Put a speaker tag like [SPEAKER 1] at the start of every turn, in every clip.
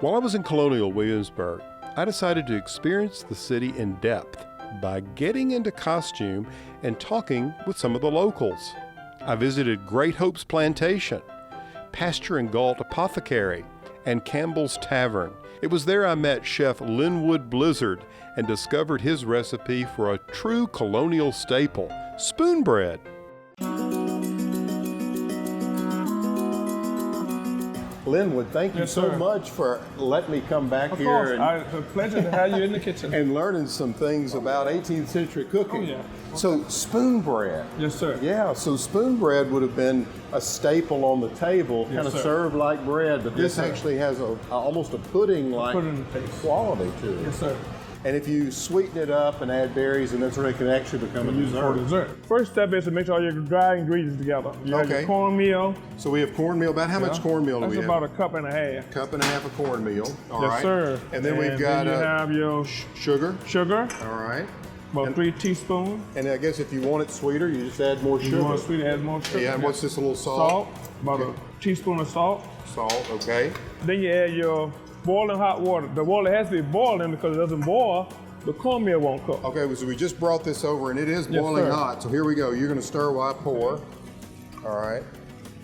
[SPEAKER 1] While I was in Colonial Williamsburg, I decided to experience the city in depth by getting into costume and talking with some of the locals. I visited Great Hope's Plantation, Pasture and Galt Apothecary, and Campbell's Tavern. It was there I met Chef Linwood Blizzard and discovered his recipe for a true colonial staple, Spoonbread. Linwood, thank you so much for letting me come back here.
[SPEAKER 2] It's a pleasure to have you in the kitchen.
[SPEAKER 1] And learning some things about 18th century cooking.
[SPEAKER 2] Oh, yeah.
[SPEAKER 1] So spoonbread.
[SPEAKER 2] Yes, sir.
[SPEAKER 1] Yeah, so spoonbread would have been a staple on the table,
[SPEAKER 2] Yes,
[SPEAKER 1] kind of
[SPEAKER 2] sir.
[SPEAKER 1] served like bread, but this
[SPEAKER 2] Yes, sir.
[SPEAKER 1] actually has almost a pudding-like
[SPEAKER 2] Pudding taste.
[SPEAKER 1] quality to it.
[SPEAKER 2] Yes, sir.
[SPEAKER 1] And if you sweeten it up and add berries, and that's where it can actually become a
[SPEAKER 2] Use it for
[SPEAKER 1] dessert.
[SPEAKER 2] dessert. First step is to mix all your dry ingredients together. You have your cornmeal.
[SPEAKER 1] So we have cornmeal. About how much cornmeal do we
[SPEAKER 2] That's
[SPEAKER 1] have?
[SPEAKER 2] about a cup and a half.
[SPEAKER 1] Cup and a half of cornmeal. All
[SPEAKER 2] Yes,
[SPEAKER 1] right.
[SPEAKER 2] sir.
[SPEAKER 1] And then we've got
[SPEAKER 2] you have your
[SPEAKER 1] sugar.
[SPEAKER 2] sugar,
[SPEAKER 1] All right.
[SPEAKER 2] about 3 teaspoons.
[SPEAKER 1] And I guess if you want it sweeter, you just add more
[SPEAKER 2] If
[SPEAKER 1] sugar.
[SPEAKER 2] you want sweet, add more sugar.
[SPEAKER 1] Yeah, and what's this, a little
[SPEAKER 2] Salt, about a teaspoon of salt.
[SPEAKER 1] Salt, okay.
[SPEAKER 2] Then you add your boiling hot water. The water has to be boiling because it doesn't boil, the cornmeal won't cook.
[SPEAKER 1] Okay, so we just brought this over and it is
[SPEAKER 2] Yes,
[SPEAKER 1] boiling
[SPEAKER 2] sir.
[SPEAKER 1] hot. So here we go. You're gonna stir while I pour. All right.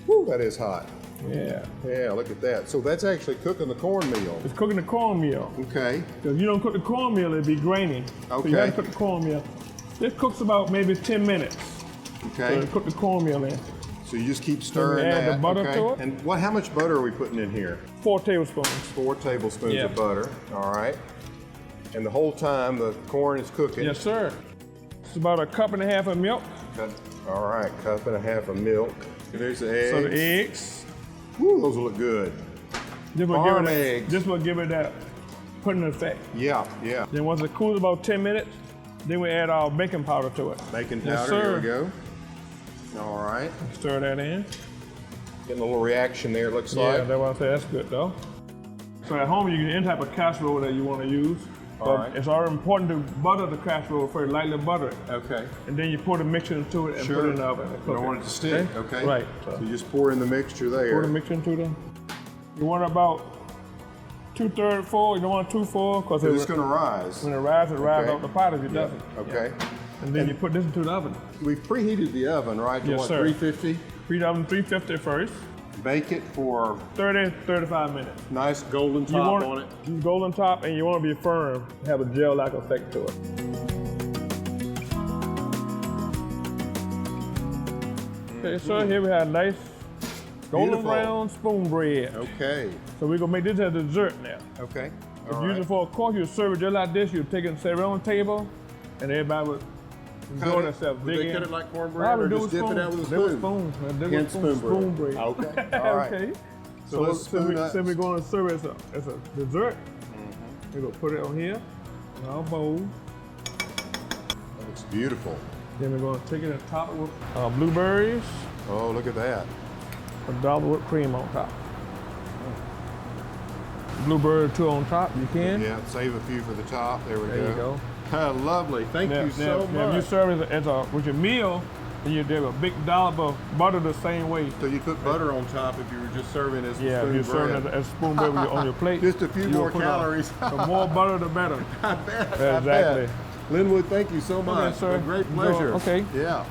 [SPEAKER 1] Woo, that is hot.
[SPEAKER 2] Yeah.
[SPEAKER 1] Yeah, look at that. So that's actually cooking the cornmeal.
[SPEAKER 2] It's cooking the cornmeal.
[SPEAKER 1] Okay.
[SPEAKER 2] Because if you don't cook the cornmeal, it'll be grainy. So you
[SPEAKER 1] Okay.
[SPEAKER 2] gotta cook the cornmeal. This cooks about maybe 10 minutes.
[SPEAKER 1] Okay.
[SPEAKER 2] So cook the cornmeal in.
[SPEAKER 1] So you just keep stirring
[SPEAKER 2] add the
[SPEAKER 1] that.
[SPEAKER 2] butter
[SPEAKER 1] okay.
[SPEAKER 2] to it.
[SPEAKER 1] And how much butter are we putting in here?
[SPEAKER 2] 4 tablespoons.
[SPEAKER 1] 4 tablespoons
[SPEAKER 2] Yeah.
[SPEAKER 1] of butter. All right. And the whole time the corn is cooking.
[SPEAKER 2] Yes, sir. It's about a cup and a half of milk.
[SPEAKER 1] All right, cup and a half of milk. There's the eggs.
[SPEAKER 2] So the eggs.
[SPEAKER 1] Woo, those will look good.
[SPEAKER 2] This will
[SPEAKER 1] Farm
[SPEAKER 2] give it
[SPEAKER 1] eggs.
[SPEAKER 2] This will give it that pudding effect.
[SPEAKER 1] Yeah, yeah.
[SPEAKER 2] Then once it cools about 10 minutes, then we add our baking powder to it.
[SPEAKER 1] Baking powder,
[SPEAKER 2] Yes,
[SPEAKER 1] here
[SPEAKER 2] sir.
[SPEAKER 1] we go. All right.
[SPEAKER 2] Stir that in.
[SPEAKER 1] Getting a little reaction there, it looks
[SPEAKER 2] Yeah,
[SPEAKER 1] like.
[SPEAKER 2] that's what I say. That's good though. So at home, you can any type of casserole that you want to use.
[SPEAKER 1] All
[SPEAKER 2] But
[SPEAKER 1] right.
[SPEAKER 2] it's already important to butter the casserole first, lightly butter it.
[SPEAKER 1] Okay.
[SPEAKER 2] And then you pour the mixture into it and put it in the oven. And
[SPEAKER 1] You
[SPEAKER 2] cook
[SPEAKER 1] don't want it to stick, okay?
[SPEAKER 2] Right.
[SPEAKER 1] So you just pour in the mixture there.
[SPEAKER 2] Pour the mixture into them. You want it about 2/3 full. You don't want it too full because
[SPEAKER 1] It's going to rise.
[SPEAKER 2] when it rises,
[SPEAKER 1] Okay.
[SPEAKER 2] off the pot if it doesn't.
[SPEAKER 1] Okay.
[SPEAKER 2] And then you put this into the oven.
[SPEAKER 1] We've preheated the oven, right? To
[SPEAKER 2] Yes,
[SPEAKER 1] what,
[SPEAKER 2] sir.
[SPEAKER 1] 350?
[SPEAKER 2] Preheat the oven 350 first.
[SPEAKER 1] Bake it for
[SPEAKER 2] 35 minutes.
[SPEAKER 1] nice golden
[SPEAKER 2] You
[SPEAKER 1] top
[SPEAKER 2] want
[SPEAKER 1] on it.
[SPEAKER 2] golden top, and you want to be firm, have a gel-like effect to it. Okay, so here we have nice golden
[SPEAKER 1] Beautiful.
[SPEAKER 2] brown spoon bread.
[SPEAKER 1] Okay.
[SPEAKER 2] So we're gonna make this as a dessert now.
[SPEAKER 1] Okay.
[SPEAKER 2] If
[SPEAKER 1] All
[SPEAKER 2] you use it
[SPEAKER 1] right.
[SPEAKER 2] for a course, you serve it just like this. You take it and set it on the table, and everybody would enjoy themselves.
[SPEAKER 1] Would they
[SPEAKER 2] dig
[SPEAKER 1] cut
[SPEAKER 2] in.
[SPEAKER 1] it like
[SPEAKER 2] I
[SPEAKER 1] cornbread or
[SPEAKER 2] would do
[SPEAKER 1] just dip it out with a
[SPEAKER 2] They would
[SPEAKER 1] spoon?
[SPEAKER 2] They
[SPEAKER 1] Again,
[SPEAKER 2] would spoon bread.
[SPEAKER 1] Okay. All right.
[SPEAKER 2] Okay.
[SPEAKER 1] So let's spoon up.
[SPEAKER 2] So we're going to serve it as a dessert. We're going to put it on here in our bowl.
[SPEAKER 1] That looks beautiful.
[SPEAKER 2] Then we're going to take it and top it with blueberries,
[SPEAKER 1] Oh, look at that.
[SPEAKER 2] a dollop whipped cream on top. Blueberry too on top, you can.
[SPEAKER 1] Yeah, save a few for the top. There we
[SPEAKER 2] There you go.
[SPEAKER 1] Lovely. Thank you so
[SPEAKER 2] If
[SPEAKER 1] much.
[SPEAKER 2] you serve it with your meal, then you do a big dollop of butter the same way.
[SPEAKER 1] So you put butter on top if you were just serving as
[SPEAKER 2] Yeah, if
[SPEAKER 1] spoon
[SPEAKER 2] you're serving
[SPEAKER 1] bread.
[SPEAKER 2] as spoon bread on your plate.
[SPEAKER 1] Just a few
[SPEAKER 2] you'll
[SPEAKER 1] more
[SPEAKER 2] put
[SPEAKER 1] calories.
[SPEAKER 2] The more butter, the better.
[SPEAKER 1] I bet.
[SPEAKER 2] Exactly.
[SPEAKER 1] Linwood, thank you so much.
[SPEAKER 2] Okay, sir.
[SPEAKER 1] A great
[SPEAKER 2] Enjoy.
[SPEAKER 1] pleasure.
[SPEAKER 2] Okay.
[SPEAKER 1] Yeah.